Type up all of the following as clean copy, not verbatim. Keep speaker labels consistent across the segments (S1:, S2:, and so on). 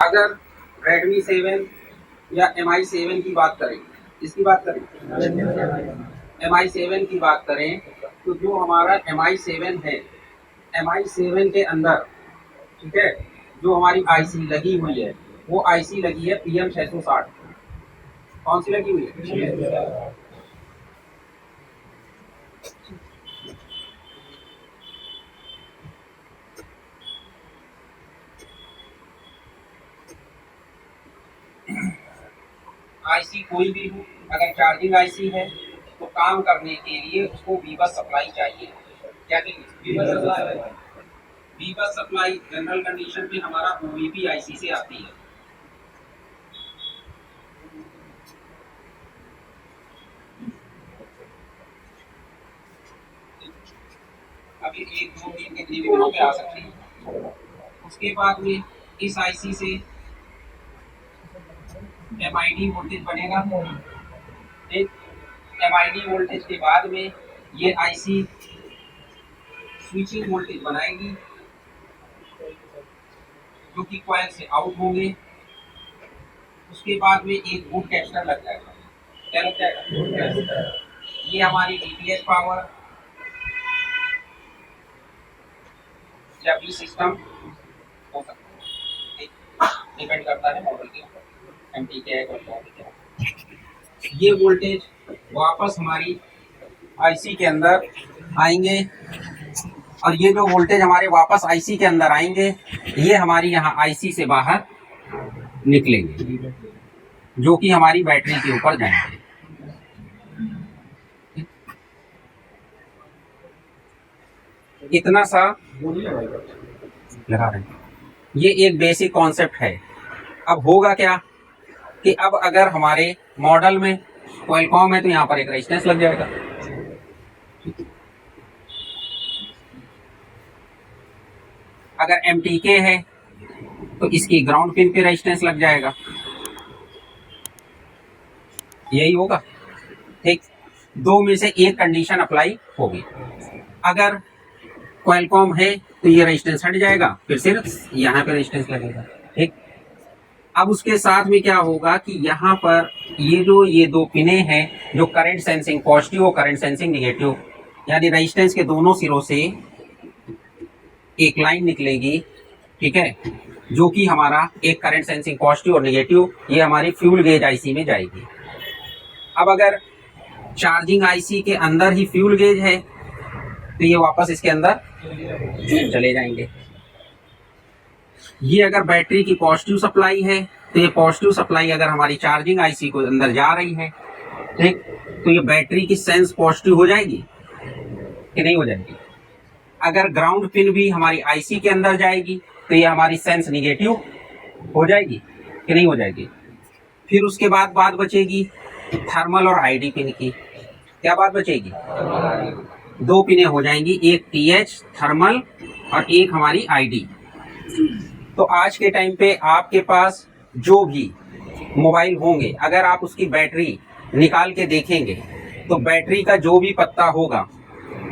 S1: अगर Redmi 7 या MI 7 की बात करें, इसकी बात करें MI 7 की बात करें, तो जो हमारा MI 7 है, MI 7 के अंदर, ठीक है, जो हमारी आईसी लगी हुई है वो आईसी लगी है PM660। कौन सी लगी हुई है? आईसी कोई भी हो, अगर चार्जिंग आईसी है तो काम करने के लिए उसको वीबस सप्लाई चाहिए। क्या चाहिए? वीबस सप्लाई जनरल कंडीशन पे हमारा ओवीपी आईसी से आती है। अभी 1 2 3 कितने भी दिनों पे आ सकती है। उसके बाद में इस आईसी से एमआईडी वोल्टेज बनेगा। एक एमआईडी वोल्टेज के बाद में ये आईसी स्विचिंग वोल्टेज बनाएगी जो कि कॉइल से आउट होंगे। उसके बाद में एक बूट कैपेसिटर लग जाएगा। क्या लग जाएगा? ये हमारी डीपीएच पावर या बी सिस्टम हो सकता है, डिपेंड करता है मॉडल के ऊपर, एमटी क्या है, क्या है। ये वोल्टेज वापस हमारी आईसी के अंदर आएंगे और ये जो वोल्टेज हमारे वापस आईसी के अंदर आएंगे ये हमारी यहाँ आईसी से बाहर निकलेंगे जो कि हमारी बैटरी के ऊपर जाएंगे। इतना सा लगा रहे हैं। ये एक बेसिक कॉन्सेप्ट है। अब होगा क्या कि अब अगर हमारे मॉडल में क्वालकॉम है तो यहाँ पर एक रेजिस्टेंस लग जाएगा। अगर एमटीके है तो इसकी ग्राउंड पिन पे रेजिस्टेंस लग जाएगा। यही होगा, ठीक। दो में से एक कंडीशन अप्लाई होगी। अगर क्वालकॉम है तो ये रेजिस्टेंस हट जाएगा, फिर सिर्फ यहाँ पे रेजिस्टेंस लगेगा, ठीक। अब उसके साथ में क्या होगा कि यहाँ पर ये दो पिने हैं जो करंट सेंसिंग पॉजिटिव और करंट सेंसिंग निगेटिव, यानी रेजिस्टेंस के दोनों सिरों से एक लाइन निकलेगी, ठीक है, जो कि हमारा एक करंट सेंसिंग पॉजिटिव और निगेटिव, ये हमारी फ्यूल गेज आईसी में जाएगी। अब अगर चार्जिंग आईसी के अंदर ही फ्यूल गेज है तो ये वापस इसके अंदर चले जाएंगे। ये अगर बैटरी की पॉजिटिव सप्लाई है तो ये पॉजिटिव सप्लाई अगर हमारी चार्जिंग आईसी को अंदर जा रही है, ठीक, तो ये बैटरी की सेंस पॉजिटिव हो जाएगी कि नहीं हो जाएगी। अगर ग्राउंड पिन भी हमारी आईसी के अंदर जाएगी तो ये हमारी सेंस निगेटिव हो जाएगी कि नहीं हो जाएगी। फिर उसके बाद बात बचेगी थर्मल और आईडी पिन की। क्या बात बचेगी? दो पिनें हो जाएंगी, एक टीएच थर्मल और एक हमारी आईडी। तो आज के टाइम पे आपके पास जो भी मोबाइल होंगे, अगर आप उसकी बैटरी निकाल के देखेंगे तो बैटरी का जो भी पत्ता होगा,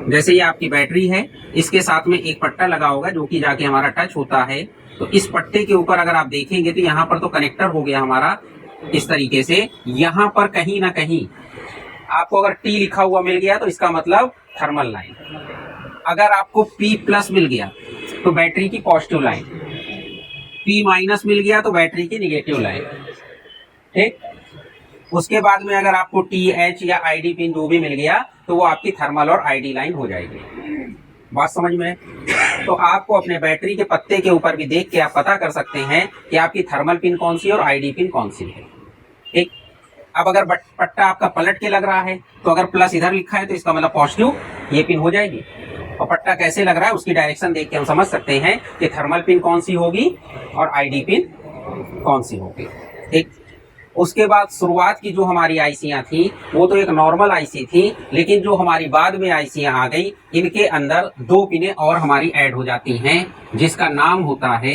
S1: जैसे ये आपकी बैटरी है, इसके साथ में एक पट्टा लगा होगा जो कि जाके हमारा टच होता है। तो इस पट्टे के ऊपर अगर आप देखेंगे तो यहाँ पर तो कनेक्टर हो गया हमारा इस तरीके से। यहाँ पर कहीं ना कहीं आपको अगर टी लिखा हुआ मिल गया तो इसका मतलब थर्मल लाइन। अगर आपको P+ मिल गया तो बैटरी की पॉजिटिव लाइन, P- मिल गया तो बैटरी की निगेटिव लाइन, ठीक। उसके बाद में अगर आपको TH या आईडी पिन जो भी मिल गया तो वो आपकी थर्मल और आईडी लाइन हो जाएगी। बात समझ में? तो आपको अपने बैटरी के पत्ते के ऊपर भी देख के आप पता कर सकते हैं कि आपकी थर्मल पिन कौन सी और आईडी पिन कौन सी है, ठीक। अब अगर पट्टा आपका पलट के लग रहा है तो अगर प्लस इधर लिखा है तो इसका मतलब पॉजिटिव ये पिन हो जाएगी। और पट्टा कैसे लग रहा है उसकी डायरेक्शन देख के हम समझ सकते हैं कि थर्मल पिन कौन सी होगी और आईडी पिन कौन सी होगी, ठीक। उसके बाद शुरुआत की जो हमारी आईसियां थी वो तो एक नॉर्मल आईसी थी, लेकिन जो हमारी बाद में आईसियां आ गई इनके अंदर दो पिनें और हमारी ऐड हो जाती हैं जिसका नाम होता है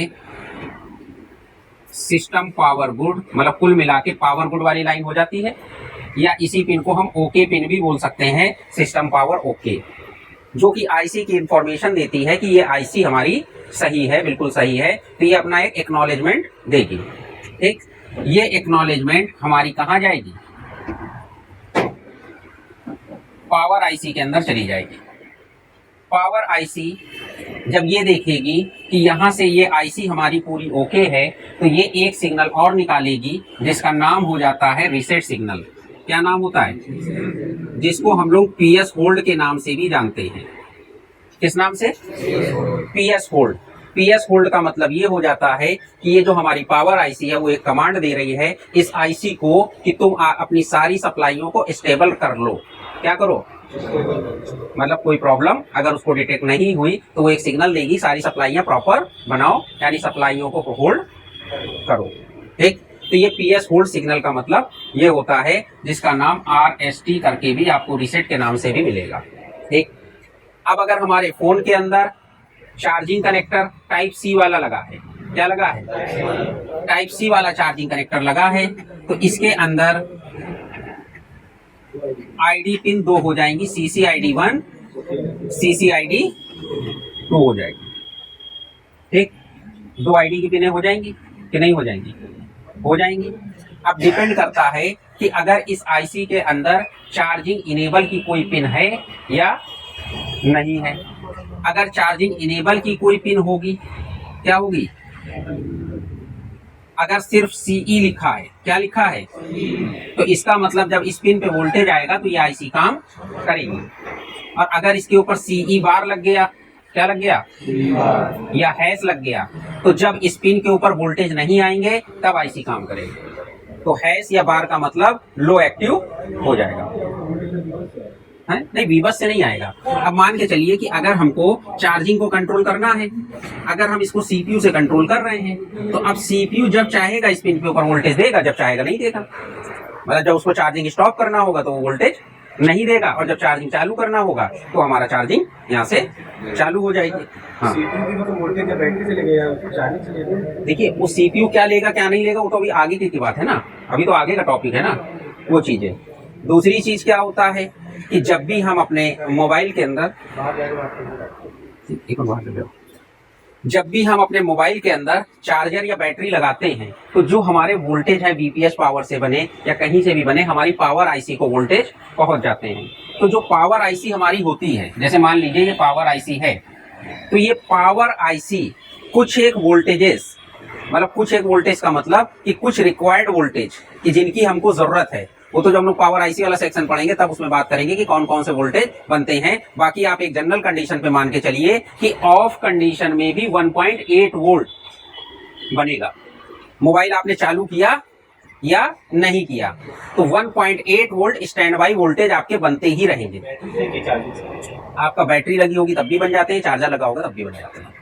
S1: सिस्टम पावर गुड। मतलब कुल मिला के पावर गुड वाली लाइन हो जाती है, या इसी पिन को हम ओके पिन भी बोल सकते हैं, सिस्टम पावर ओके। जो कि आईसी की इंफॉर्मेशन देती है कि ये आईसी हमारी सही है, बिल्कुल सही है। तो ये अपना एक एक्नॉलेजमेंट देगी। ठीक, ये एक्नॉलेजमेंट हमारी कहाँ जाएगी? पावर आईसी के अंदर चली जाएगी। पावर आईसी जब ये देखेगी कि यहाँ से ये आईसी हमारी पूरी ओके है, तो ये एक सिग्नल और निकालेगी जिसका नाम हो जाता है रीसेट सिग्नल। क्या नाम होता है? जिसको हम लोग पीएस होल्ड के नाम से भी जानते हैं। किस नाम से? PS hold. पीएस होल्ड का मतलब ये हो जाता है कि ये जो हमारी पावर आईसी है वो एक कमांड दे रही है इस आईसी को कि तुम अपनी सारी सप्लाइयों को स्टेबल कर लो। क्या करो? मतलब कोई प्रॉब्लम अगर उसको डिटेक्ट नहीं हुई तो वो एक सिग्नल देगी, सारी सप्लाइयां प्रॉपर बनाओ, यानी सप्लाइयों को होल्ड करो। ठीक, तो ये पीएस होल्ड सिग्नल का मतलब ये होता है, जिसका नाम आरएसटी करके भी आपको रीसेट के नाम से भी मिलेगा। ठीक, अब अगर हमारे फोन के अंदर चार्जिंग कनेक्टर टाइप सी वाला लगा है, क्या लगा है? टाइप सी वाला चार्जिंग कनेक्टर लगा है, तो इसके अंदर आईडी पिन 2 हो जाएंगी, CCID1, CCID2 हो जाएगी। ठीक, 2 आईडी की पिनें हो जाएंगी कि नहीं हो जाएंगी? हो जाएंगी। अब डिपेंड करता है कि अगर इस आईसी के अंदर चार्जिंग इनेबल की कोई पिन है या नहीं है। अगर चार्जिंग इनेबल की कोई पिन होगी, क्या होगी? अगर सिर्फ CE लिखा है, क्या लिखा है? तो इसका मतलब जब इस पिन पे वोल्टेज आएगा तो ये आईसी काम करेगी। और अगर इसके ऊपर CE बार लग गया, क्या लग गया? या हैश लग गया, तो जब इस पिन के ऊपर वोल्टेज नहीं आएंगे तब आईसी काम करेगी। तो हैश या बार का मतलब लो एक्टिव हो जाएगा है? नहीं, वीबस से नहीं आएगा। अब मान के चलिए कि अगर हमको चार्जिंग को कंट्रोल करना है, अगर हम इसको सीपीयू से कंट्रोल कर रहे हैं, तो अब सीपीयू जब चाहेगा इस पिन के ऊपर वोल्टेज देगा, जब चाहेगा नहीं देगा। मतलब जब उसको चार्जिंग स्टॉप करना होगा तो वो वोल्टेज नहीं देगा, और जब चार्जिंग चालू करना होगा तो हमारा चार्जिंग यहाँ से चालू हो जाएगी। हाँ, देखिए वो सीपीयू क्या लेगा क्या नहीं लेगा वो तो अभी आगे की बात है ना, अभी तो आगे का टॉपिक है ना वो चीजें। दूसरी चीज क्या होता है कि जब भी हम अपने मोबाइल के अंदर जब भी हम अपने मोबाइल के अंदर चार्जर या बैटरी लगाते हैं, तो जो हमारे वोल्टेज है बीपीएस पावर से बने या कहीं से भी बने, हमारी पावर आईसी को वोल्टेज पहुंच जाते हैं। तो जो पावर आईसी हमारी होती है, जैसे मान लीजिए ये पावर आईसी है, तो ये पावर आईसी कुछ एक वोल्टेजेस, मतलब कुछ एक वोल्टेज का मतलब कि कुछ रिक्वायर्ड वोल्टेज कि जिनकी हमको जरूरत है, वो तो जब हम लोग पावर आईसी वाला सेक्शन पढ़ेंगे तब उसमें बात करेंगे कि कौन कौन से वोल्टेज बनते हैं। बाकी आप एक जनरल कंडीशन पे मान के चलिए कि ऑफ कंडीशन में भी 1.8 वोल्ट बनेगा। मोबाइल आपने चालू किया या नहीं किया तो 1.8 वोल्ट स्टैंड बाई वोल्टेज आपके बनते ही रहेंगे। आपका बैटरी लगी होगी तब भी बन जाते हैं, चार्जर लगा होगा तब भी बन जाते हैं,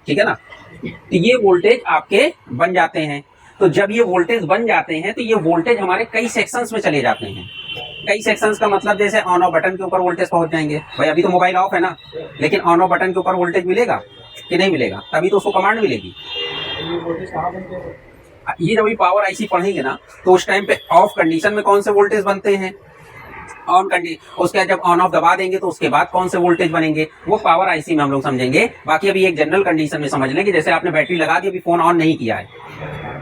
S1: ठीक है ना। तो ये वोल्टेज आपके बन जाते हैं। तो जब ये वोल्टेज बन जाते हैं तो ये वोल्टेज हमारे कई सेक्शंस में चले जाते हैं। कई सेक्शंस का मतलब जैसे ऑन ऑफ बटन के ऊपर वोल्टेज पहुंच जाएंगे। भाई अभी तो मोबाइल ऑफ है ना, लेकिन ऑन ऑफ बटन के ऊपर वोल्टेज मिलेगा कि नहीं मिलेगा? तभी तो उसको कमांड मिलेगी। ये जब पावर आईसी पढ़ेंगे ना तो उस टाइम पे ऑफ कंडीशन में कौन से वोल्टेज बनते हैं, ऑन कंडीशन, उसके बाद जब ऑन ऑफ दबा देंगे तो उसके बाद कौन से वोल्टेज बनेंगे, वो पावर आईसी में हम लोग समझेंगे। बाकी अभी एक जनरल कंडीशन में समझ लें कि जैसे आपने बैटरी लगा दी, अभी फोन ऑन नहीं किया है,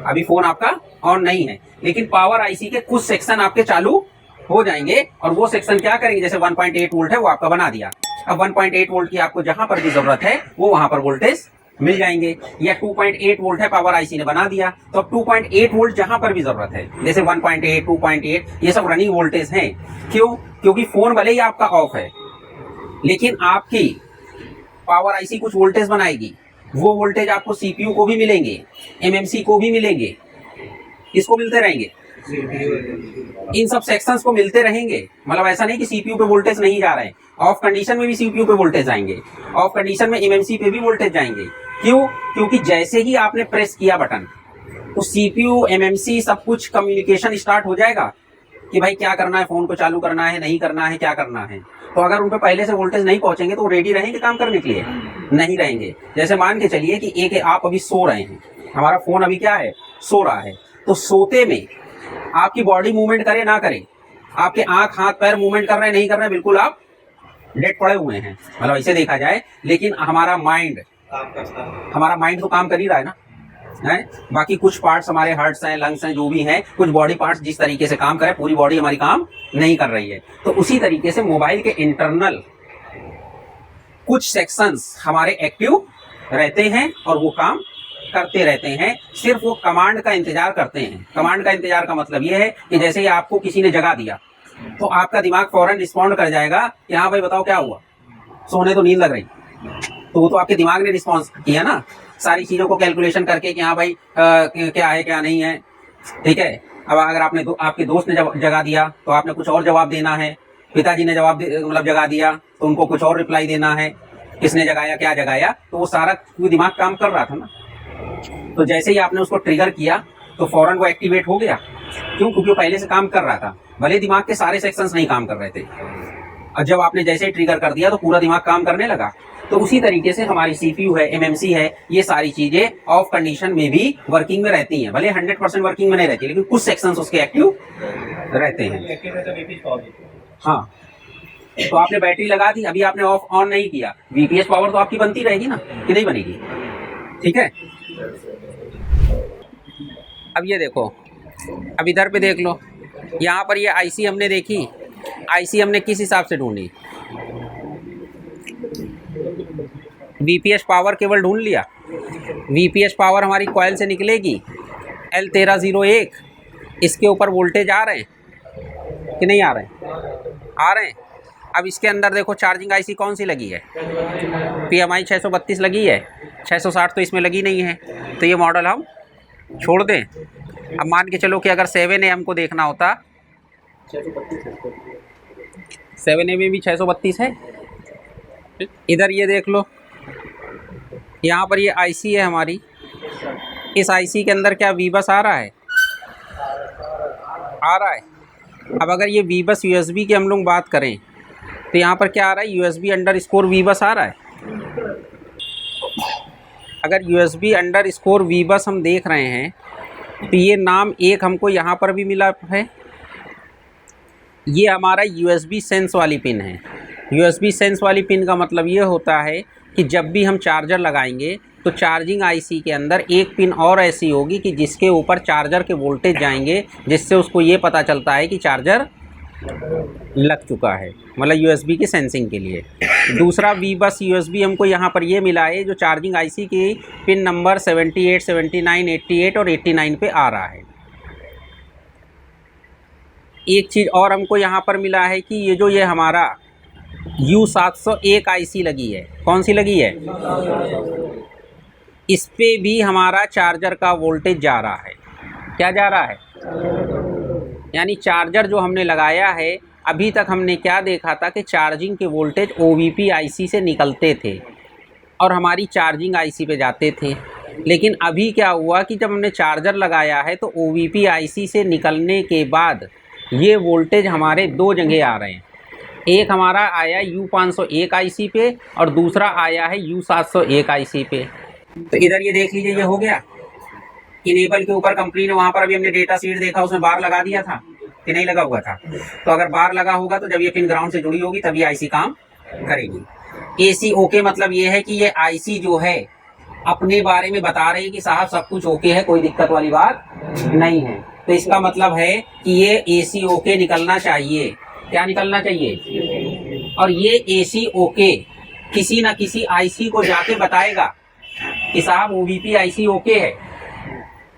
S1: अभी फोन आपका ऑन नहीं है, लेकिन पावर आईसी के कुछ सेक्शन आपके चालू हो जाएंगे और वो सेक्शन क्या करेंगे, जैसे 1.8 वोल्ट है वो आपका बना दिया। अब 1.8 वोल्ट की आपको जहां पर भी जरूरत है वो वहां पर वोल्टेज मिल जाएंगे। या 2.8 वोल्ट है पावर आईसी ने बना दिया, तो अब 2.8 वोल्ट जहां पर भी जरूरत है, जैसे 1.8, 2.8 ये सब रनिंग वोल्टेज हैं। क्यों? क्योंकि फोन भले ही आपका ऑफ है लेकिन आपकी पावर आईसी कुछ वोल्टेज बनाएगी। वो वोल्टेज आपको सीपीयू को भी मिलेंगे, एमएमसी को भी मिलेंगे, किसको मिलते रहेंगे? इन सब सेक्शंस को मिलते रहेंगे। मतलब ऐसा नहीं कि सीपीयू पे वोल्टेज नहीं जा रहे हैं, ऑफ कंडीशन में भी सीपीयू पे वोल्टेज आएंगे, ऑफ कंडीशन में एमएमसी पे भी वोल्टेज जाएंगे। क्यों? क्योंकि जैसे ही आपने प्रेस किया बटन तो सीपीयू एमएमसी सब कुछ कम्युनिकेशन स्टार्ट हो जाएगा कि भाई क्या करना है, फोन को चालू करना है, नहीं करना है, क्या करना है। तो अगर उन पे पहले से वोल्टेज नहीं पहुंचेंगे तो वो रेडी रहेंगे काम करने के लिए? नहीं रहेंगे। जैसे मान के चलिए कि एक आप अभी सो रहे हैं, हमारा फोन अभी क्या है, सो रहा है, तो सोते में आपकी बॉडी मूवमेंट करे ना करे, आपके आंख हाथ पैर मूवमेंट कर रहे हैं नहीं कर रहे हैं, बिल्कुल आप डेड पड़े हुए हैं, मतलब ऐसे देखा जाए, लेकिन हमारा माइंड तो काम कर ही रहा है ना, है। बाकी कुछ पार्ट्स हमारे हार्ट्स हैं, लंग्स हैं, जो भी हैं, कुछ बॉडी पार्ट्स जिस तरीके से काम करें, पूरी बॉडी हमारी काम नहीं कर रही है। तो उसी तरीके से मोबाइल के इंटरनल कुछ सेक्शंस हमारे एक्टिव रहते हैं और वो काम करते रहते हैं, सिर्फ वो कमांड का इंतजार करते हैं। कमांड का इंतजार का मतलब ये है कि जैसे ही आपको किसी ने जगा दिया तो आपका दिमाग फौरन रिस्पॉन्ड कर जाएगा कि हाँ भाई बताओ क्या हुआ, सोने तो नींद लग रही, तो वो तो आपके दिमाग ने रिस्पॉन्स किया ना, सारी चीजों को कैलकुलेशन करके कि हाँ भाई क्या है क्या नहीं है, ठीक है। अब अगर आपने आपके दोस्त ने जगा दिया तो आपने कुछ और जवाब देना है, पिताजी ने मतलब जगा दिया तो उनको कुछ और रिप्लाई देना है, किसने जगाया क्या जगाया, तो वो सारा दिमाग काम कर रहा था ना। तो जैसे ही आपने उसको ट्रिगर किया तो फौरन वो एक्टिवेट हो गया, क्यों? क्योंकि वो पहले से काम कर रहा था, भले दिमाग के सारे सेक्शंस नहीं काम कर रहे थे, और जब आपने जैसे ही ट्रिगर कर दिया तो पूरा दिमाग काम करने लगा। तो उसी तरीके से हमारी सीपीयू है, एमएमसी है, ये सारी चीजें ऑफ कंडीशन में भी वर्किंग में रहती हैं, भले 100% वर्किंग में नहीं रहती, लेकिन कुछ सेक्शंस उसके एक्टिव रहते हैं। हाँ, तो आपने बैटरी लगा दी, अभी आपने ऑफ ऑन नहीं किया, वीपीएस पावर तो आपकी बनती रहेगी ना, कि नहीं बनेगी? ठीक है। अब ये देखो, अब इधर पे देख लो, यहाँ पर ये आईसी हमने देखी, आईसी हमने किस हिसाब से ढूंढी? वीपीएस पावर केवल ढूंढ लिया। वीपीएस पावर हमारी कॉइल से निकलेगी L1301, इसके ऊपर वोल्टेज आ रहे हैं कि नहीं आ रहे हैं? आ रहे हैं। अब इसके अंदर देखो चार्जिंग आईसी कौन सी लगी है? PMI 632 लगी है, 660 तो इसमें लगी नहीं है, तो ये मॉडल हम छोड़ दें। अब मान के चलो कि अगर 7AM को देखना होता, 7A में भी 632 है। इधर ये देख लो, यहाँ पर ये आईसी है हमारी, इस आईसी के अंदर क्या वीबस आ रहा है? आ रहा है। अब अगर ये वीबस यूएसबी की हम लोग बात करें तो यहाँ पर क्या आ रहा है? USB_वीबस आ रहा है। अगर USB_वीबस हम देख रहे हैं तो ये नाम एक हमको यहाँ पर भी मिला है, ये हमारा USB सेंस वाली पिन है। USB सेंस वाली पिन का मतलब ये होता है कि जब भी हम चार्जर लगाएंगे तो चार्जिंग आईसी के अंदर एक पिन और ऐसी होगी कि जिसके ऊपर चार्जर के वोल्टेज जाएंगे, जिससे उसको ये पता चलता है कि चार्जर लग चुका है, मतलब USB की सेंसिंग के लिए। दूसरा वीबस USB हमको यहाँ पर ये मिला है, जो चार्जिंग आईसी की पिन नंबर 78, 79, 88 और 89 पे आ रहा है। एक चीज़ और हमको यहाँ पर मिला है कि ये हमारा U701 आईसी लगी है, कौन सी लगी है? इस पे भी हमारा चार्जर का वोल्टेज जा रहा है। क्या जा रहा है? यानी चार्जर जो हमने लगाया है, अभी तक हमने क्या देखा था कि चार्जिंग के वोल्टेज OVP आईसी से निकलते थे और हमारी चार्जिंग आईसी पे जाते थे। लेकिन अभी क्या हुआ कि जब हमने चार्जर लगाया है तो OVP आईसी से निकलने के बाद ये वोल्टेज हमारे दो जगह आ रहे हैं। एक हमारा आया U501 आईसी पे और दूसरा आया है U701 आईसी पे। तो इधर ये देख लीजिए, ये हो गया इनेबल के ऊपर कंपनी ने, वहाँ पर अभी हमने डेटा शीट देखा, उसमें बार लगा दिया था कि नहीं लगा हुआ था? तो अगर बार लगा होगा तो जब ये पिन ग्राउंड से जुड़ी होगी तभी आईसी काम करेगी। AC ओके मतलब ये है कि ये आईसी जो है अपने बारे में बता रही है कि साहब सब कुछ ओके है, कोई दिक्कत वाली बात नहीं है। तो इसका मतलब है कि ये AC ओके निकलना चाहिए। क्या निकलना चाहिए? और ये AC ओके किसी ना किसी आईसी को जाके बताएगा कि साहब OVP आईसी ओके है।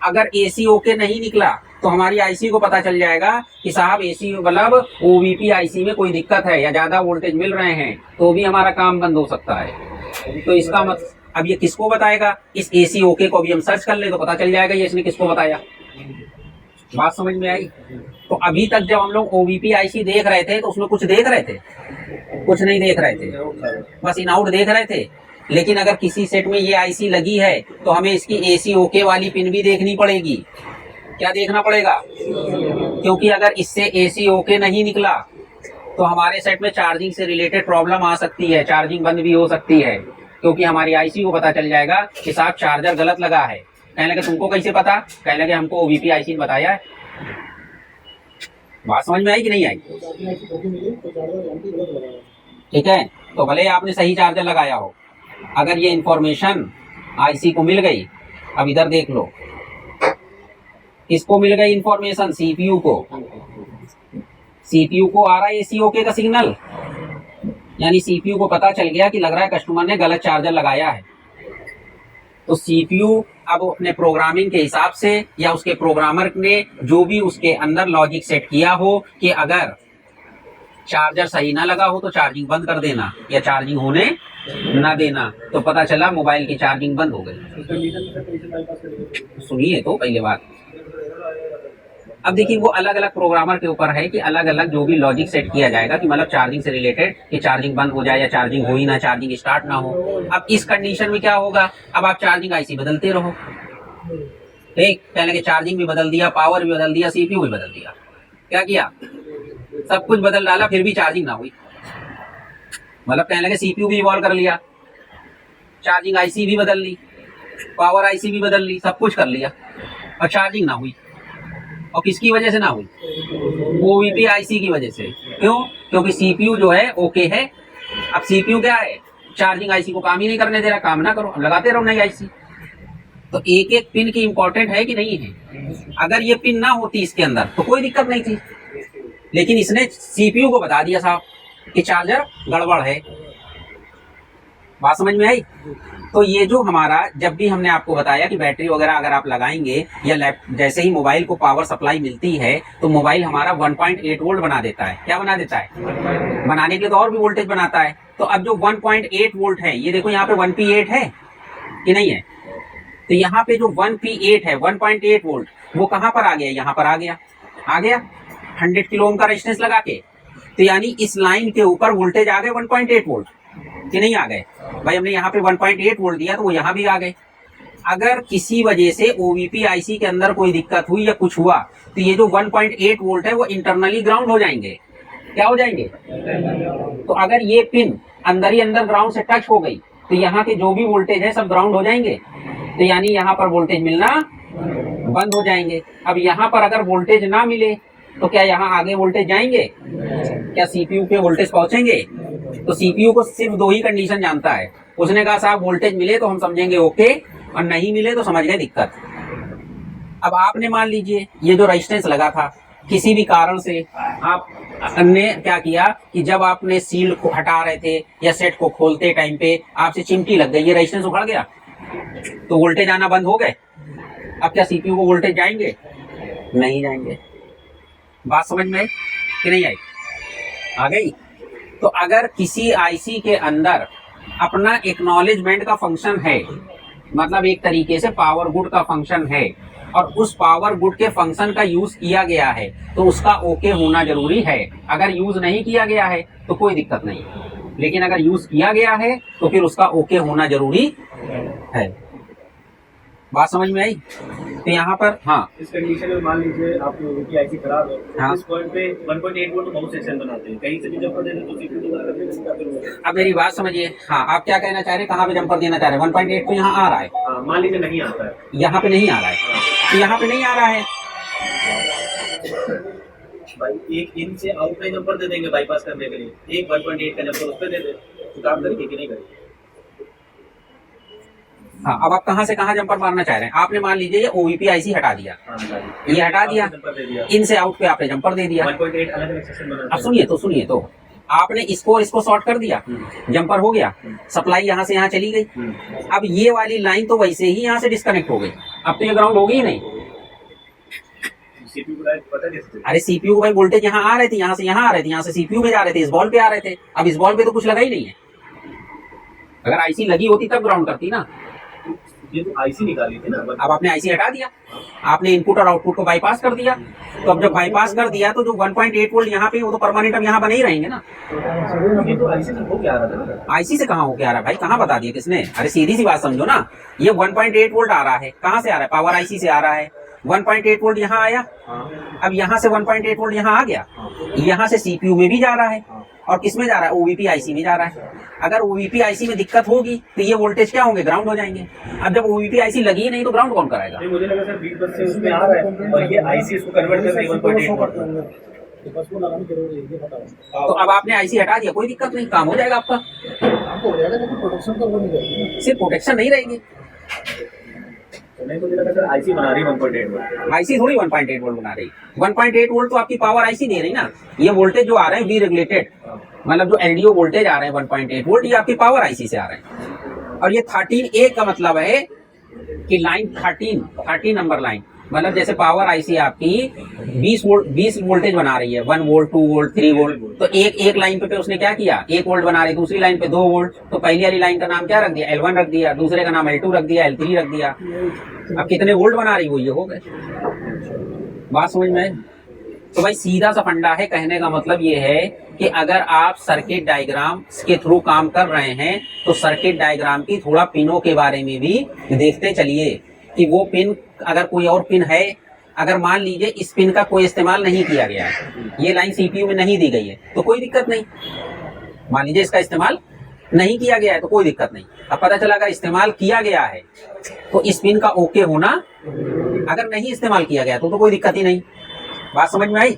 S1: अगर AC ओके नहीं निकला तो हमारी आईसी को पता चल जाएगा कि साहब AC मतलब OVP आईसी में कोई दिक्कत है या ज़्यादा वोल्टेज मिल रहे हैं, तो भी हमारा काम बंद हो सकता है। तो इसका मतलब अब ये किसको बताएगा? इस AC ओके को भी हम सर्च कर ले तो पता चल जाएगा ये इसने किसको बताया। बात समझ में आई? तो अभी तक जब हम लोग OVP आईसी देख रहे थे तो उसमें कुछ देख रहे थे? कुछ नहीं देख रहे थे, बस इन आउट देख रहे थे। लेकिन अगर किसी सेट में ये आईसी लगी है तो हमें इसकी AC ओके वाली पिन भी देखनी पड़ेगी। क्या देखना पड़ेगा? क्योंकि अगर इससे AC ओके नहीं निकला तो हमारे सेट में चार्जिंग से रिलेटेड प्रॉब्लम आ सकती है, चार्जिंग बंद भी हो सकती है, क्योंकि हमारी आईसी को पता चल जाएगा कि साहब चार्जर गलत लगा है। कहने लगे तुमको कैसे पता? कहने लगे हमको OVP आईसी ने बताया है। बात समझ में आई कि नहीं आई? ठीक है। तो भले आपने सही चार्जर लगाया हो, अगर ये इंफॉर्मेशन आईसी को मिल गई, अब इधर देख लो, किसको मिल गई इंफॉर्मेशन? सीपीयू को। सीपीयू को आ रहा है एसी ओके का सिग्नल, यानी सीपीयू को पता चल गया कि लग रहा है कस्टमर ने गलत चार्जर लगाया है। तो सीपीयू अब अपने प्रोग्रामिंग के हिसाब से या उसके प्रोग्रामर ने जो भी उसके अंदर लॉजिक सेट किया हो कि अगर चार्जर सही ना लगा हो तो चार्जिंग बंद कर देना या चार्जिंग होने ना देना, तो पता चला मोबाइल की चार्जिंग बंद हो गई। सुनिए तो पहले बात। अब देखिए वो अलग अलग प्रोग्रामर के ऊपर है कि अलग अलग जो भी लॉजिक सेट किया जाएगा कि मतलब चार्जिंग से रिलेटेड कि चार्जिंग बंद हो जाए या चार्जिंग हो ही ना, चार्जिंग स्टार्ट ना हो। अब इस कंडीशन में क्या होगा? अब आप चार्जिंग आईसी बदलते रहो, ठीक, कहने के चार्जिंग भी बदल दिया, पावर भी बदल दिया, सीपीयू भी बदल दिया। क्या किया? सब कुछ बदल डाला, फिर भी चार्जिंग ना हुई। मतलब कहने लगे सीपीयू भी इवॉल्व कर लिया, चार्जिंग आईसी भी बदल ली, पावर आईसी भी बदल ली, सब कुछ कर लिया और चार्जिंग ना हुई। और किसकी वजह से ना हुई? ओवीपी आईसी की वजह से। क्यों? क्योंकि सीपीयू जो है ओके है। अब सीपीयू क्या है? चार्जिंग आईसी को काम ही नहीं करने दे रहा, काम ना करो, अब लगाते रहो नई आईसी। तो एक एक पिन की इंपॉर्टेंट है कि नहीं है? अगर ये पिन ना होती इसके अंदर तो कोई दिक्कत नहीं थी, लेकिन इसने सीपीयू को बता दिया साहब कि चार्जर गड़बड़ है। बात समझ में आई? तो ये जो हमारा, जब भी हमने आपको बताया कि बैटरी वगैरह अगर आप लगाएंगे या जैसे ही मोबाइल को पावर सप्लाई मिलती है तो मोबाइल हमारा 1.8 वोल्ट बना देता है। क्या बना देता है? बनाने के लिए तो और भी वोल्टेज बनाता है। तो अब जो 1.8 वोल्ट है, ये देखो यहाँ पे 1P8 है कि नहीं है? तो यहाँ पे जो 1P8 है, 1.8 वोल्ट, वो कहाँ पर आ गया? यहाँ पर आ गया। आ गया 100 किलो ओम का रेजिस्टेंस लगा के। तो यानी इस लाइन के ऊपर वोल्टेज आ गए 1.8 वोल्ट कि नहीं आ गए? भाई हमने यहाँ पे 1.8 वोल्ट दिया तो वो यहाँ भी आ गए। अगर किसी वजह से ओवीपी आईसी के अंदर कोई दिक्कत हुई या कुछ हुआ तो ये जो 1.8 वोल्ट है वो इंटरनली ग्राउंड हो जाएंगे। क्या हो जाएंगे? तो अगर ये पिन अंदर ही अंदर ग्राउंड से टच हो गई तो यहाँ के जो भी वोल्टेज है सब ग्राउंड हो जाएंगे। तो यानी यहाँ पर वोल्टेज मिलना बंद हो जाएंगे। अब यहाँ पर अगर वोल्टेज ना मिले तो क्या यहाँ आगे वोल्टेज जाएंगे? क्या सीपीयू पे वोल्टेज पहुंचेंगे? तो सीपीयू को सिर्फ दो ही कंडीशन जानता है। उसने कहा साहब वोल्टेज मिले तो हम समझेंगे ओके, और नहीं मिले तो समझ गए दिक्कत। अब आपने मान लीजिए ये जो रेजिस्टेंस लगा था, किसी भी कारण से आपने क्या किया कि जब आपने सील्ड को हटा रहे थे या सेट को खोलते टाइम पे आपसे चिमटी लग गई, ये रेजिस्टेंस उखड़ गया तो वोल्टेज आना बंद हो गए। अब क्या सीपीयू को वोल्टेज जाएंगे? नहीं जाएंगे। बात समझ में आई कि नहीं आई? आ गई? तो अगर किसी आईसी के अंदर अपना एक्नॉलेजमेंट का फंक्शन है, मतलब एक तरीके से पावर गुड का फंक्शन है, और उस पावर गुड के फंक्शन का यूज किया गया है तो उसका ओके होना जरूरी है। अगर यूज नहीं किया गया है तो कोई दिक्कत नहीं, लेकिन अगर यूज किया गया है तो फिर उसका ओके होना जरूरी है। बात समझ में आई? तो यहाँ पर हाँ,
S2: इस कंडीशन में मान लीजिए आपकी ओवीपी आईसी खराब है,
S1: हाँ,
S2: इस पॉइंट पे 1.8 वोल्ट तो बहुत सेक्शन बनाते हैं, कहीं से भी जंपर देते तो सीपीयू दोबारा करने का क्या करोगे?
S1: अब मेरी बात समझिए। हाँ, आप क्या कहना चाह रहे हैं? कहाँ पे जंपर देना चाह रहे हैं? 1.8 तो यहाँ आ रहा है,
S2: हाँ, मान लीजिए नहीं आता है,
S1: यहाँ पे नहीं आ रहा है, तो यहाँ पे नहीं आ रहा है।
S2: भाई एक इन से आउट का जंपर दे देंगे बाईपास करने के लिए, एक 1.8 का जंपर उस पर दे दे, तो काम करेंगे कि नहीं करेंगे?
S1: हाँ, अब आप कहाँ से कहाँ जंपर मारना चाह रहे हैं? आपने मान लीजिए ये ओवीपी आईसी हटा दिया, ये हटा दिया, इन से आउट पे आपने जंपर दे दिया।
S2: 1.8 अलग अलग सेक्शन बनाते हैं।
S1: अब सुनिए तो आपने इसको और इसको शॉर्ट कर दिया, जंपर हो गया, सप्लाई यहाँ से यहाँ चली गई। अब ये वाली लाइन तो वैसे ही यहाँ से डिस्कनेक्ट हो गई, अब तो ये ग्राउंड होगी ही नहीं।
S2: सीपीयू को पता कैसे?
S1: अरे सीपीयू को भाई वोल्टेज यहाँ आ रहे थे, यहाँ से यहाँ आ रहे थे, यहाँ से सीपीयू में जा रहे थे, इस बॉल पे आ रहे थे। अब इस बॉल पे तो कुछ लगा ही नहीं है। अगर आईसी लगी होती तब ग्राउंड करती ना।
S2: ये तो आईसी निकाली थी ना।
S1: अब आपने आईसी हटा दिया, आपने इनपुट और आउटपुट को बाईपास कर दिया। तो अब जब बाईपास कर दिया तो जो 1.8 वोल्ट यहाँ पे वो तो परमानेंट अब यहाँ बने ही रहेंगे ना।
S2: ये तो आईसी से हो क्या रहा था ना?
S1: आईसी से कहाँ हो के आ रहा है भाई? कहाँ बता दिया किसने? अरे सीधी सी बात समझो ना, ये 1.8 वोल्ट आ रहा है, कहाँ से आ रहा है? पावर आईसी से आ रहा है। 1.8 वोल्ट यहाँ आया, अब यहाँ से 1.8 वोल्ट यहाँ आ गया, यहाँ से सीपीयू में भी जा रहा है, और किसमें जा रहा है? ओवीपी आईसी में जा रहा है। अगर ओवीपी आईसी में दिक्कत होगी तो ये वोल्टेज क्या होंगे? ग्राउंड हो जाएंगे। अब जब ओवीपी आईसी लगी नहीं तो ग्राउंड कौन कराएगा?
S2: मुझे लगा सर 20 बस से उसमें आ रहा है और ये आईसी इसको कन्वर्ट कर रही है 1.8 वोल्ट।
S3: तो बस वो लगानी जरूरी है, ये बताओ।
S1: तो अब आपने आईसी हटा दिया, कोई दिक्कत नहीं, काम हो जाएगा आपका।
S3: आपको हो जाएगा, लेकिन प्रोडक्शन तो वो नहीं रहेगी।
S1: सिर्फ प्रोटेक्शन नहीं रहेगी,
S2: तो नहीं, मुझे लगा सर आईसी बना रही 1.8 वोल्ट।
S1: आईसी थोड़ी 1.8 वोल्ट बना रही। 1.8 वोल्ट तो आपकी पावर आईसी दे रही ना। ये वोल्टेज जो आ रहे हैं वी रेगुलेटेड, मतलब जो एलडीओ वोल्टेज आ रहे हैं 1.8 वोल्ट, ये आपकी पावर आईसी से आ रहे हैं। और ये 13A का मतलब है कि लाइन 13 नंबर लाइन, मतलब जैसे पावर आईसी आपकी 20 वोल्टेज बना रही है, 1 वोल्ट 2 वोल्ट 3 वोल्ट, तो एक लाइन पे उसने क्या किया, 1 वोल्ट बना रही, दूसरी लाइन पे 2 वोल्ट, तो पहली वाली लाइन का नाम क्या रख दिया, L1 रख दिया, दूसरे का नाम L2 रख दिया, L3 रख दिया। अब कितने वोल्ट बना रही वो, ये हो गए। बात समझ में आई? तो भाई सीधा सा फंडा है, कहने का मतलब ये है कि अगर आप सर्किट डायग्राम के थ्रू काम कर रहे हैं तो सर्किट डायग्राम की थोड़ा पिनों के बारे में भी देखते चलिए कि वो पिन, अगर कोई और पिन है, अगर मान लीजिए इस पिन का कोई इस्तेमाल नहीं किया गया है, ये लाइन सीपीयू में नहीं दी गई है, तो कोई दिक्कत नहीं। मान लीजिए इसका इस्तेमाल नहीं किया गया है तो कोई दिक्कत नहीं। अब पता चला अगर इस्तेमाल किया गया है तो इस पिन का ओके होना, अगर नहीं इस्तेमाल किया गया तो कोई दिक्कत ही नहीं। बात समझ में आई?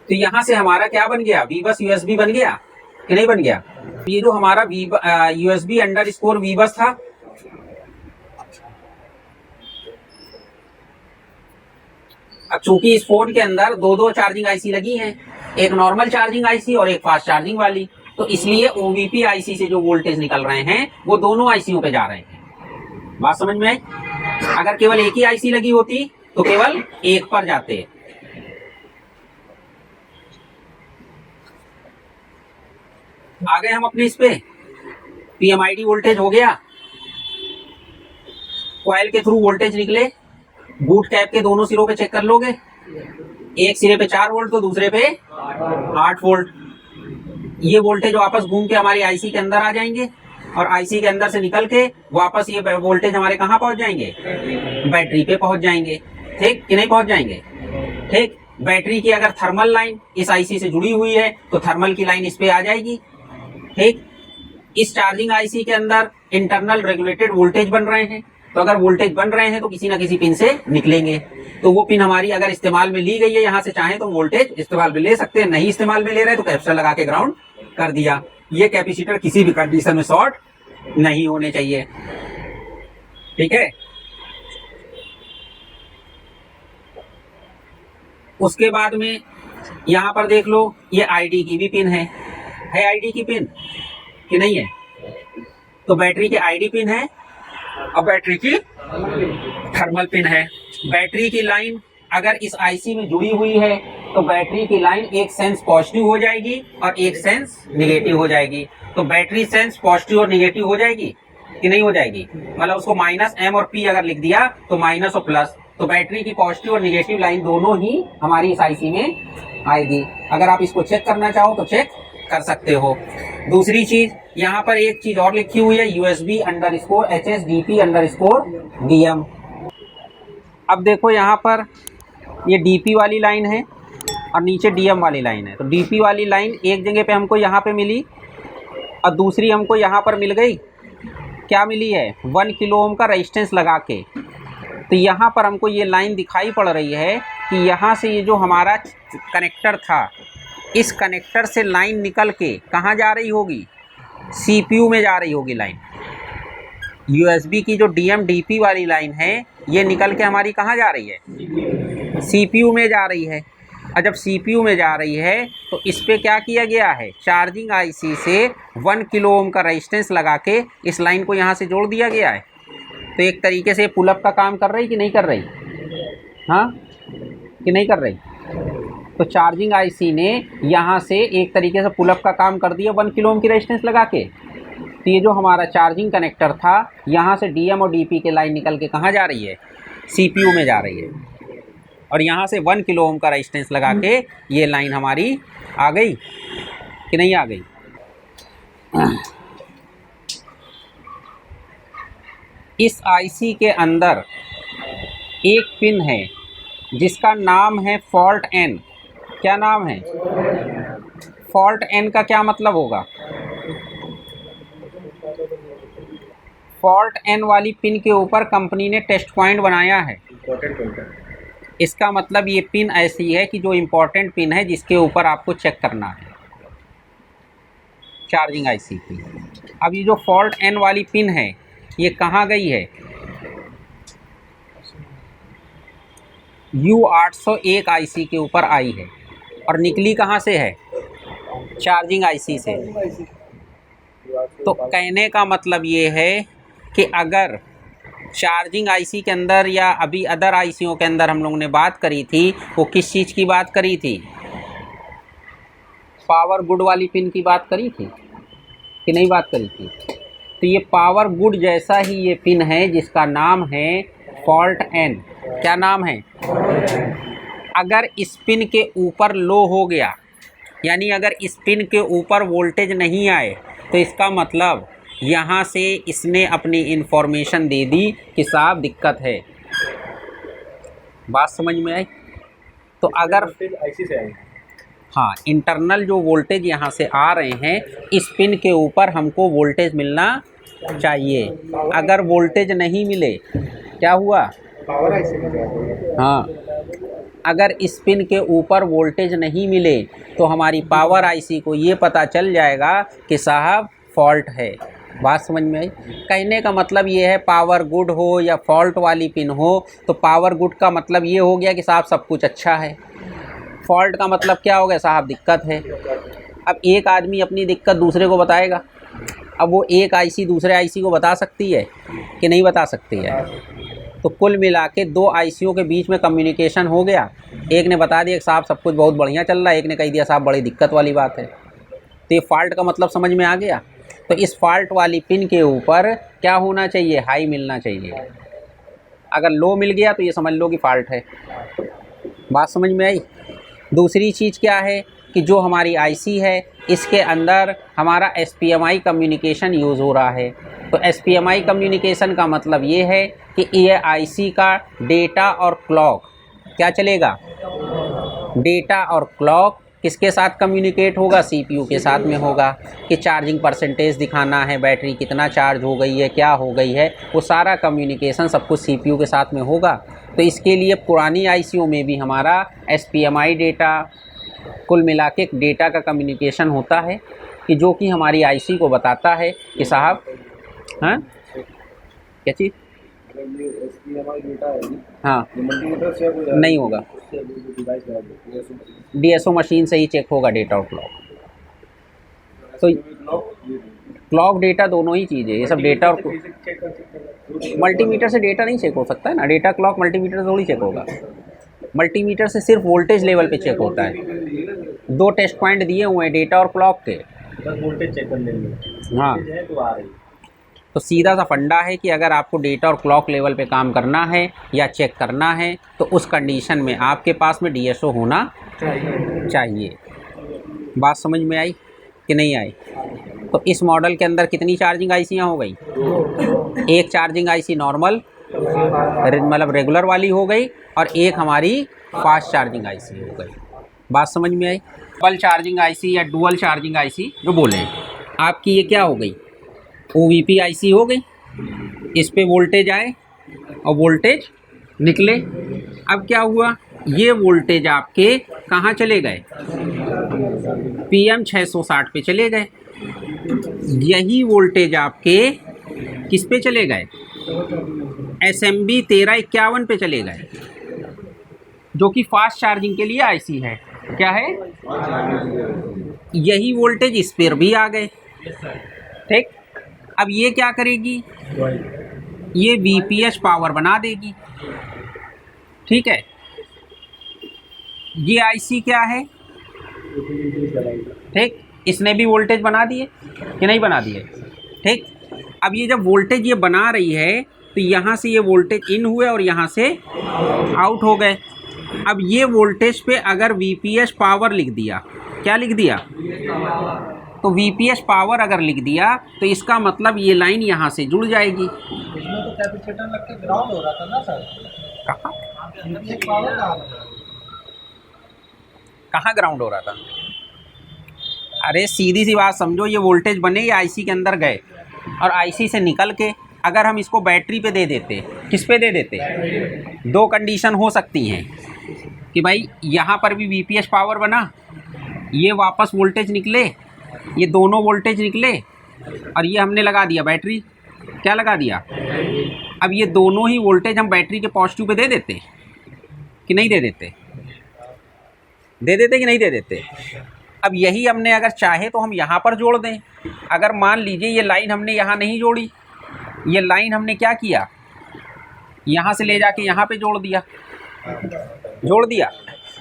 S1: तो यहां से हमारा क्या बन गया, वीबस यूएसबी बन गया कि नहीं बन गया? ये जो हमारा यूएसबी अंडरस्कोर वीबस था, अब चूंकि इस फोन के अंदर दो चार्जिंग आईसी लगी हैं, एक नॉर्मल चार्जिंग आईसी और एक फास्ट चार्जिंग वाली, तो इसलिए ओवीपी आईसी से जो वोल्टेज निकल रहे हैं वो दोनों आईसीओ पे जा रहे हैं। बात समझ में आई? अगर केवल एक ही आईसी लगी होती तो केवल एक पर जाते। आ गए हम अपने इस पे, पीएमआईडी वोल्टेज हो गया, कॉइल के थ्रू वोल्टेज निकले, बूट कैप के दोनों सिरों पे चेक कर लोगे, एक सिरे पे 4 वोल्ट तो दूसरे पे 8 वोल्ट। ये वोल्टेज वापस घूम के हमारी आईसी के अंदर आ जाएंगे और आईसी के अंदर से निकल के वापस ये वोल्टेज हमारे कहाँ पहुंच जाएंगे, बैटरी पे पहुंच जाएंगे। ठीक कि नहीं पहुंच जाएंगे? ठीक। बैटरी की अगर थर्मल लाइन इस आईसी से जुड़ी हुई है तो थर्मल की लाइन इस पे आ जाएगी। ठीक। इस चार्जिंग आईसी के अंदर इंटरनल रेगुलेटेड वोल्टेज बन रहे हैं, तो अगर वोल्टेज बन रहे हैं तो किसी ना किसी पिन से निकलेंगे, तो वो पिन हमारी अगर इस्तेमाल में ली गई है, यहाँ से चाहे तो वोल्टेज इस्तेमाल में ले सकते हैं, नहीं इस्तेमाल में ले रहे तो कैपेसिटर लगा के ग्राउंड कर दिया। ये कैपेसिटर किसी भी कंडीशन में शॉर्ट नहीं होने चाहिए। ठीक है। उसके बाद में यहां पर देख लो, ये आईडी की भी पिन है आईडी की पिन कि नहीं है? तो बैटरी के आईडी पिन है और बैटरी की थर्मल पिन है। बैटरी की लाइन अगर इस आईसी में जुड़ी हुई है तो बैटरी की लाइन एक सेंस पॉजिटिव हो जाएगी और एक सेंस निगेटिव हो जाएगी। तो बैटरी सेंस पॉजिटिव और निगेटिव हो जाएगी कि नहीं हो जाएगी? मतलब उसको -M और P अगर लिख दिया तो माइनस और प्लस, तो बैटरी की पॉजिटिव और निगेटिव लाइन दोनों ही हमारी इस आईसी में आएगी। अगर आप इसको चेक करना चाहो तो चेक कर सकते हो। दूसरी चीज, यहाँ पर एक चीज और लिखी हुई है, USB_HSDP_DM। अब देखो यहाँ पर ये डीपी वाली लाइन है और नीचे डीएम वाली लाइन है। तो डीपी वाली लाइन एक जगह पे हमको यहाँ पे मिली और दूसरी हमको यहाँ पर मिल गई। क्या मिली है? 1 किलो ओम का रेजिस्टेंस लगा के। तो यहाँ पर हमको ये लाइन दिखाई पड़ रही है कि यहाँ से ये जो हमारा कनेक्टर था, इस कनेक्टर से लाइन निकल के कहाँ जा रही होगी? सीपीयू में जा रही होगी लाइन। यूएसबी की जो डीएम-डीपी वाली लाइन है ये निकल के हमारी कहाँ जा रही है? सीपीयू में जा रही है। और जब सीपीयू में जा रही है तो इस पे क्या किया गया है? चार्जिंग आईसी से 1 किलो ओम का रेजिस्टेंस लगा के इस लाइन को यहाँ से जोड़ दिया गया है। तो एक तरीके से पुलअप का काम कर रही कि नहीं कर रही? हाँ कि नहीं कर रही? तो चार्जिंग आईसी ने यहाँ से एक तरीके से पुलअप का काम कर दिया 1 किलो ओम की रेजिस्टेंस लगा के। तो ये जो हमारा चार्जिंग कनेक्टर था, यहाँ से डीएम और डीपी के लाइन निकल के कहाँ जा रही है? सीपीयू में जा रही है। और यहाँ से 1 किलो ओम का रेजिस्टेंस लगा के ये लाइन हमारी आ गई कि नहीं आ गई? इस आईसी के अंदर एक पिन है जिसका नाम है फॉल्ट एन। क्या नाम है? फॉल्ट एन का क्या मतलब होगा? फॉल्ट एन वाली पिन के ऊपर कंपनी ने टेस्ट पॉइंट बनाया है। इसका मतलब ये पिन ऐसी है कि जो इम्पोर्टेंट पिन है जिसके ऊपर आपको चेक करना है चार्जिंग आईसी की। अब ये जो फॉल्ट एन वाली पिन है ये कहाँ गई है? U801 आईसी के ऊपर आई है और निकली कहाँ से है? चार्जिंग आईसी से। तो कहने का मतलब ये है कि अगर चार्जिंग आईसी के अंदर या अभी अदर आईसीओं के अंदर हम लोगों ने बात करी थी, वो किस चीज़ की बात करी थी? पावर गुड वाली पिन की बात करी थी कि नहीं बात करी थी? तो ये पावर गुड जैसा ही ये पिन है जिसका नाम है फॉल्ट एन। क्या नाम है? अगर इस पिन के ऊपर लो हो गया, यानी अगर इस पिन के ऊपर वोल्टेज नहीं आए, तो इसका मतलब यहाँ से इसने अपनी इन्फॉर्मेशन दे दी कि साहब दिक्कत है। बात समझ में आई? तो अगर
S2: आईसी से आएंगे,
S1: हाँ, इंटरनल जो वोल्टेज यहाँ से आ रहे हैं, इस पिन के ऊपर हमको वोल्टेज मिलना चाहिए। अगर वोल्टेज नहीं मिले, क्या हुआ?
S3: पावर आईसी में जाएगा।
S1: हाँ, अगर इस पिन के ऊपर वोल्टेज नहीं मिले तो हमारी पावर आईसी को ये पता चल जाएगा कि साहब फॉल्ट है। बात समझ में आई? कहने का मतलब ये है, पावर गुड हो या फॉल्ट वाली पिन हो, तो पावर गुड का मतलब ये हो गया कि साहब सब कुछ अच्छा है। फॉल्ट का मतलब क्या हो गया? साहब दिक्कत है। अब एक आदमी अपनी दिक्कत दूसरे को बताएगा, अब वो एक आईसी दूसरे आईसी को बता सकती है कि नहीं बता सकती है? तो कुल मिला के दो आईसीओ के बीच में कम्युनिकेशन हो गया। एक ने बता दिया कि साहब सब कुछ बहुत बढ़िया चल रहा है, एक ने कह दिया साहब बड़ी दिक्कत वाली बात है। तो ये फॉल्ट का मतलब समझ में आ गया। तो इस फॉल्ट वाली पिन के ऊपर क्या होना चाहिए? हाई मिलना चाहिए। अगर लो मिल गया तो ये समझ लो कि फॉल्ट है। बात समझ में आई? दूसरी चीज़ क्या है कि जो हमारी आईसी है इसके अंदर हमारा SPMI कम्युनिकेशन यूज़ हो रहा है। तो SPMI कम्युनिकेशन का मतलब ये है कि ये आईसी का डेटा और क्लॉक क्या चलेगा? डेटा और क्लॉक किसके साथ कम्युनिकेट होगा? CPU के साथ में होगा कि चार्जिंग परसेंटेज दिखाना है, बैटरी कितना चार्ज हो गई है, क्या हो गई है, वो सारा कम्युनिकेशन सब कुछ CPU के साथ में होगा। तो इसके लिए पुरानी आईसीओ में भी हमारा SPMI डेटा, कुल मिला के डेटा का कम्युनिकेशन होता है कि जो कि हमारी आईसी को बताता है कि साहब, हाँ क्या चीज़? हाँ, नहीं होगा, DSO मशीन से ही चेक होगा डेटा और क्लॉक। तो क्लॉक डेटा दोनों ही चीज़ें, ये सब डेटा और मल्टीमीटर से डेटा नहीं चेक हो सकता है ना। डेटा क्लॉक मल्टीमीटर से थोड़ी चेक होगा। मल्टीमीटर से सिर्फ वोल्टेज लेवल पे चेक होता है। दो टेस्ट पॉइंट दिए हुए हैं डेटा और क्लॉक के।
S2: वोल्टेज चेक कर लेंगे।
S1: हाँ,
S2: तो आ रही।
S1: तो सीधा सा फंडा है कि अगर आपको डेटा और क्लॉक लेवल पे काम करना है या चेक करना है तो उस कंडीशन में आपके पास में DSO होना चाहिए। बात समझ में आई कि नहीं आई? तो इस मॉडल के अंदर कितनी चार्जिंग आईसियाँ हो गई? एक चार्जिंग आईसी नॉर्मल मतलब रेगुलर वाली हो गई और एक हमारी फास्ट चार्जिंग आईसी हो गई। बात समझ में आई? डबल चार्जिंग आईसी या डुअल चार्जिंग आईसी जो बोले, आपकी ये क्या हो गई? OVP आईसी हो गई। इस पे वोल्टेज आए और वोल्टेज निकले। अब क्या हुआ? ये वोल्टेज आपके कहाँ चले गए? PM 660 पे चले गए। यही वोल्टेज आपके किस पे चले गए? SMB 1351 पे चले गए, जो कि फास्ट चार्जिंग के लिए आईसी है। क्या है? यही वोल्टेज इस पर भी आ गए। ठीक, अब ये क्या करेगी? ये VPH पावर बना देगी। ठीक है, ये आईसी क्या है? ठीक, इसने भी वोल्टेज बना दिए कि नहीं बना दिए? ठीक, अब ये जब वोल्टेज ये बना रही है तो यहाँ से ये वोल्टेज इन हुए और यहाँ से आउट हो गए। अब ये वोल्टेज पे अगर VPH पावर लिख दिया, क्या लिख दिया? तो VPH पावर अगर लिख दिया तो इसका मतलब ये लाइन यहाँ से जुड़ जाएगी।
S3: इसमें तो कैपेसिटर लग के ग्राउंड हो रहा था ना सर।
S1: कहाँ
S3: ये पावर कहाँ लगा?
S1: कहाँ ग्राउंड हो रहा था? अरे सीधी सी बात समझो, ये वोल्टेज बने ये आईसी के अंदर गए और आईसी से निकल के अगर हम इसको बैटरी पे दे देते, किस पे दे देते, दो कंडीशन हो सकती हैं कि भाई यहाँ पर भी वीपीएस पावर बना, ये वापस वोल्टेज निकले, ये दोनों वोल्टेज निकले, और ये हमने लगा दिया बैटरी, क्या लगा दिया, अब ये दोनों ही वोल्टेज हम बैटरी के पॉजिटिव पे दे देते कि नहीं दे देते, दे देते कि नहीं दे देते। अब यही हमने अगर चाहे तो हम यहाँ पर जोड़ दें। अगर मान लीजिए ये लाइन हमने यहाँ नहीं जोड़ी, ये लाइन हमने क्या किया, यहाँ से ले जाके यहाँ पे जोड़ दिया,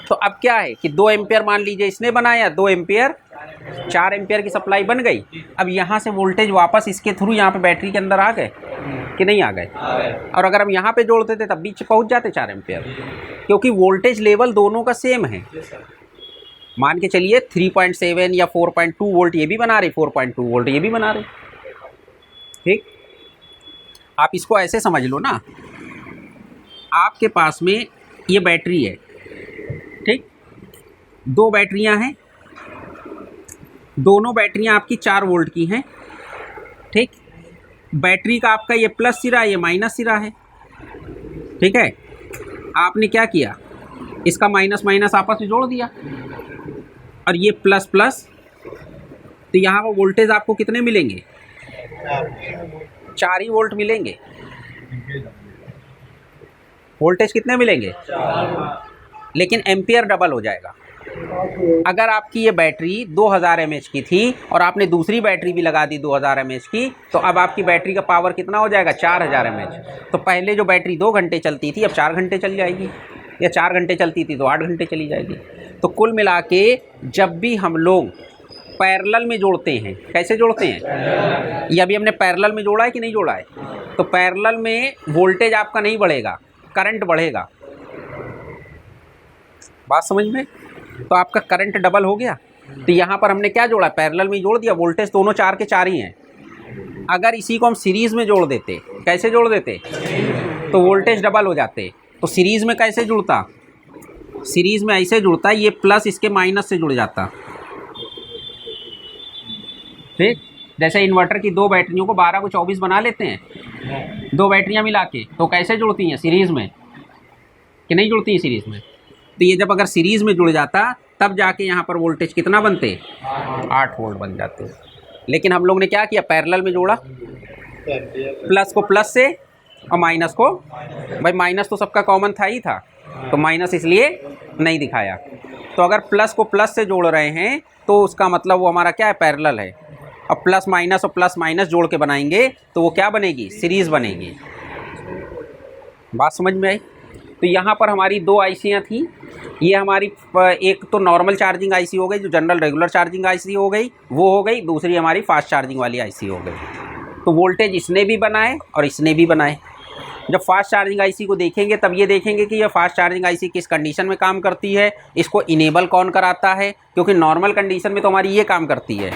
S1: तो अब क्या है कि 2 एम्पियर मान लीजिए इसने बनाया, 2 एम्पियर 4 एम्पियर की सप्लाई बन गई। अब यहाँ से वोल्टेज वापस इसके थ्रू यहाँ पे बैटरी के अंदर आ गए कि नहीं आ गए, और अगर हम यहाँ पे जोड़ते थे तब भी पहुँच जाते 4 एम्पियर, क्योंकि वोल्टेज लेवल दोनों का सेम है। मान के चलिए 3.7 या 4.2 वोल्ट ये भी बना रहे, 4.2 वोल्ट ये भी बना रहे, ठीक। आप इसको ऐसे समझ लो ना, आपके पास में ये बैटरी है, ठीक, 2 बैटरियां हैं, दोनों बैटरियां आपकी 4 वोल्ट की हैं, ठीक। बैटरी का आपका ये प्लस सिरा, ये माइनस सिरा है, ठीक है। आपने क्या किया, इसका माइनस माइनस आपस में जोड़ दिया, और ये प्लस प्लस, तो यहाँ पर वोल्टेज आपको कितने मिलेंगे, 4 ही वोल्ट मिलेंगे। वोल्टेज कितने मिलेंगे, लेकिन एम्पियर डबल हो जाएगा। अगर आपकी ये बैटरी 2000 mAh की थी और आपने दूसरी बैटरी भी लगा दी 2000 mAh की, तो अब आपकी बैटरी का पावर कितना हो जाएगा, 4000 mAh। तो पहले जो बैटरी 2 घंटे चलती थी अब 4 घंटे चल जाएगी, या 4 घंटे चलती थी तो 8 घंटे चली जाएगी। तो कुल मिला के जब भी हम लोग पैरेलल में जोड़ते हैं, कैसे जोड़ते हैं, ये अभी हमने पैरेलल में जोड़ा है कि नहीं जोड़ा है, तो पैरेलल में वोल्टेज आपका नहीं बढ़ेगा, करंट बढ़ेगा। बात समझ में, तो आपका करंट डबल हो गया। तो यहाँ पर हमने क्या जोड़ा, पैरेलल में जोड़ दिया, वोल्टेज दोनों 4 के 4 ही हैं। अगर इसी को हम सीरीज़ में जोड़ देते, कैसे जोड़ देते, तो वोल्टेज डबल हो जाते। तो सीरीज़ में कैसे जुड़ता, सीरीज़ में ऐसे जुड़ता, ये प्लस इसके माइनस से जुड़ जाता, ठीक। जैसे इन्वर्टर की 2 बैटरियों को 12 को 24 बना लेते हैं, 2 बैटरियां मिला के, तो कैसे जुड़ती हैं, सीरीज़ में कि नहीं जुड़ती हैं सीरीज़ में। तो ये जब अगर सीरीज़ में जुड़ जाता तब जाके यहाँ पर वोल्टेज कितना बनते, 8 वोल्ट बन जाते। लेकिन हम लोग ने क्या किया, पैरेलल में जोड़ा, प्लस को प्लस से और माइनस को, भाई माइनस तो सबका कॉमन था ही था, तो माइनस इसलिए नहीं दिखाया। तो अगर प्लस को प्लस से जोड़ रहे हैं तो उसका मतलब वो हमारा क्या है, पैरेलल है। और प्लस माइनस और प्लस माइनस जोड़ के बनाएंगे तो वो क्या बनेगी, सीरीज़ बनेगी। बात समझ में आई। तो यहाँ पर हमारी 2 आईसियाँ थी, ये हमारी एक तो नॉर्मल चार्जिंग आईसी हो गई, जो जनरल रेगुलर चार्जिंग आईसी हो गई वो हो गई, दूसरी हमारी फास्ट चार्जिंग वाली आईसी हो गई। तो वोल्टेज इसने भी बनाए और इसने भी बनाए। जब फास्ट चार्जिंग आईसी को देखेंगे तब ये देखेंगे कि ये फास्ट चार्जिंग आईसी किस कंडीशन में काम करती है, इसको इनेबल कौन कराता है, क्योंकि नॉर्मल कंडीशन में तो हमारी ये काम करती है,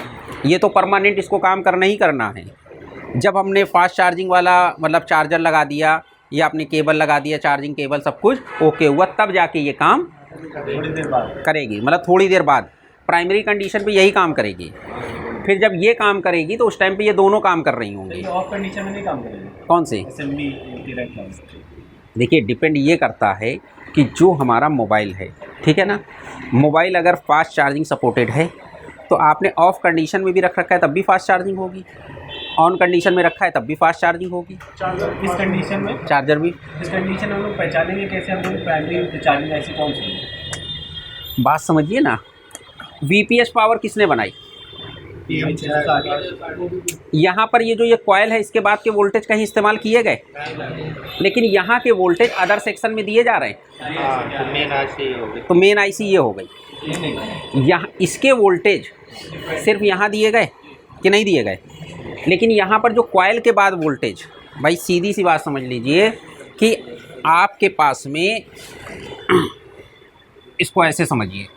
S1: ये तो परमानेंट इसको काम करना ही करना है। जब हमने फास्ट चार्जिंग वाला मतलब चार्जर लगा दिया या अपने केबल लगा दिया, चार्जिंग केबल सब कुछ ओके हुआ, तब जाके ये काम
S2: थोड़ी देर बाद
S1: करेगी, मतलब थोड़ी देर बाद प्राइमरी कंडीशन पे यही काम करेगी। फिर जब ये काम करेगी तो उस टाइम पे ये दोनों काम कर रही होंगी।
S2: ऑफ कंडीशन में नहीं काम करेगी,
S1: कौन से,
S2: असेंबली
S1: देखिए डिपेंड ये करता है कि जो हमारा मोबाइल है, ठीक है ना, मोबाइल अगर फास्ट चार्जिंग सपोर्टेड है तो आपने ऑफ कंडीशन में भी रख रखा है तब भी फास्ट चार्जिंग होगी, ऑन कंडीशन में रखा है तब भी फास्ट चार्जिंग होगी।
S2: चार्जर इस कंडीशन में,
S1: चार्जर भी
S2: इस कंडीशन में हम लोग पहचानेंगे कैसे, हम लोग प्राइमरी चार्जिंग ऐसी कौन सी है?
S1: बात समझिए ना, वीपीएस पावर किसने बनाई, यहाँ पर ये जो ये कॉयल है इसके बाद के वोल्टेज कहीं इस्तेमाल किए गए, लेकिन यहाँ के वोल्टेज अदर सेक्शन में दिए जा रहे हैं। तो मेन आईसी ये हो गई, यहाँ इसके वोल्टेज सिर्फ यहाँ दिए गए कि नहीं दिए गए, लेकिन यहाँ पर जो कॉयल के बाद वोल्टेज, भाई सीधी सी बात समझ लीजिए कि आपके पास में इसको ऐसे समझिए,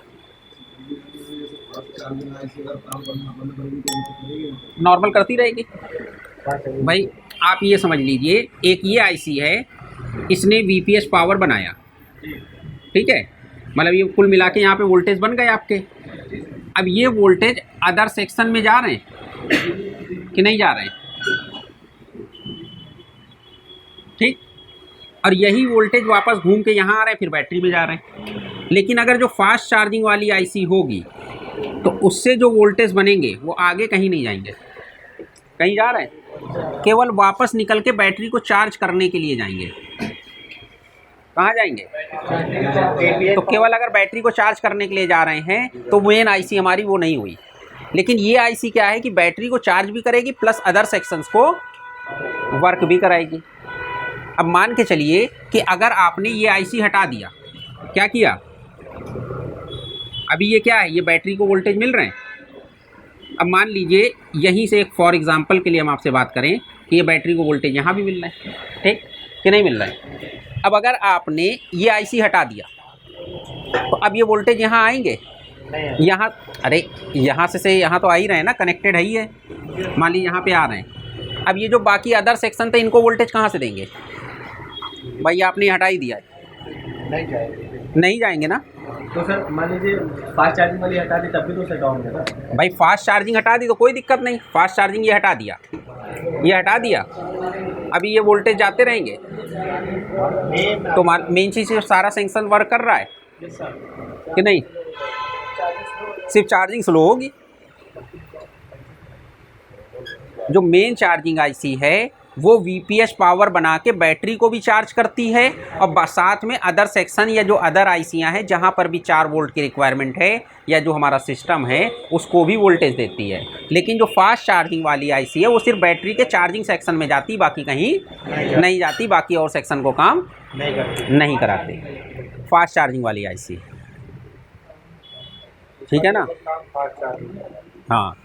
S1: नॉर्मल करती रहेगी। भाई आप ये समझ लीजिए, एक ये आईसी है, इसने वीपीएस पावर बनाया, ठीक है, मतलब ये कुल मिला के यहाँ पे वोल्टेज बन गए आपके। अब ये वोल्टेज अदर सेक्शन में जा रहे हैं कि नहीं जा रहे हैं, ठीक। और यही वोल्टेज वापस घूम के यहाँ आ रहा है, फिर बैटरी में जा रहे हैं। लेकिन अगर जो फास्ट चार्जिंग वाली आईसी होगी तो उससे जो वोल्टेज बनेंगे वो आगे कहीं नहीं जाएंगे, कहीं जा रहे हैं, केवल वापस निकल के बैटरी को चार्ज करने के लिए जाएंगे। कहाँ जाएंगे? तो केवल अगर बैटरी को चार्ज करने के लिए जा रहे हैं तो मेन आईसी हमारी वो नहीं हुई। लेकिन ये आईसी क्या है कि बैटरी को चार्ज भी करेगी प्लस अदर सेक्शंस को वर्क भी कराएगी। अब मान के चलिए कि अगर आपने ये आईसी हटा दिया, क्या किया, अभी ये क्या है, ये बैटरी को वोल्टेज मिल रहे हैं। अब मान लीजिए यहीं से एक फॉर एग्जांपल के लिए हम आपसे बात करें कि ये बैटरी को वोल्टेज यहाँ भी मिल रहा है, ठीक कि नहीं मिल रहा है। अब अगर आपने ये आईसी हटा दिया तो अब ये वोल्टेज यहाँ आएंगे, यहाँ, अरे यहाँ से यहाँ तो आ ही रहे हैं ना, कनेक्टेड है ही है, मान लीजिए यहाँ पे आ रहे हैं। अब ये जो बाकी अदर सेक्शन थे इनको वोल्टेज कहाँ से देंगे? भाई आपने हटा ही दिया है, नहीं जाएंगे ना।
S2: तो सर मान लीजिए फास्ट चार्जिंग वाली हटा दी तब भी तो सर डाउन है ना।
S1: भाई फास्ट चार्जिंग हटा दी तो कोई दिक्कत नहीं, फास्ट चार्जिंग ये हटा दिया, ये हटा दिया, अभी ये वोल्टेज जाते रहेंगे तो मेन चीज़ से सारा सेक्शन वर्क कर रहा है कि नहीं, सिर्फ चार्जिंग स्लो होगी। जो मेन चार्जिंग आईसी है वो वीपीएस पावर बना के बैटरी को भी चार्ज करती है और साथ में अदर सेक्शन या जो अदर आईसियाँ हैं जहाँ पर भी 4 वोल्ट की रिक्वायरमेंट है या जो हमारा सिस्टम है उसको भी वोल्टेज देती है। लेकिन जो फास्ट चार्जिंग वाली आईसी है वो सिर्फ बैटरी के चार्जिंग सेक्शन में जाती, बाकी कहीं नहीं जाती, बाकी और सेक्शन को काम नहीं कराती फास्ट चार्जिंग वाली आईसी, ठीक है ना। हाँ,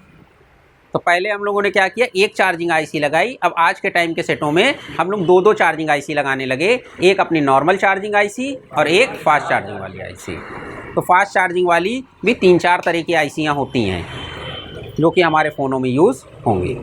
S1: तो पहले हम लोगों ने क्या किया, एक चार्जिंग आईसी लगाई। अब आज के टाइम के सेटों में हम लोग 2-2 चार्जिंग आईसी लगाने लगे, एक अपनी नॉर्मल चार्जिंग आईसी और एक फास्ट चार्जिंग वाली आईसी। तो फास्ट चार्जिंग वाली भी 3-4 तरह की आईसियाँ होती हैं जो कि हमारे फ़ोनों में यूज़ होंगी।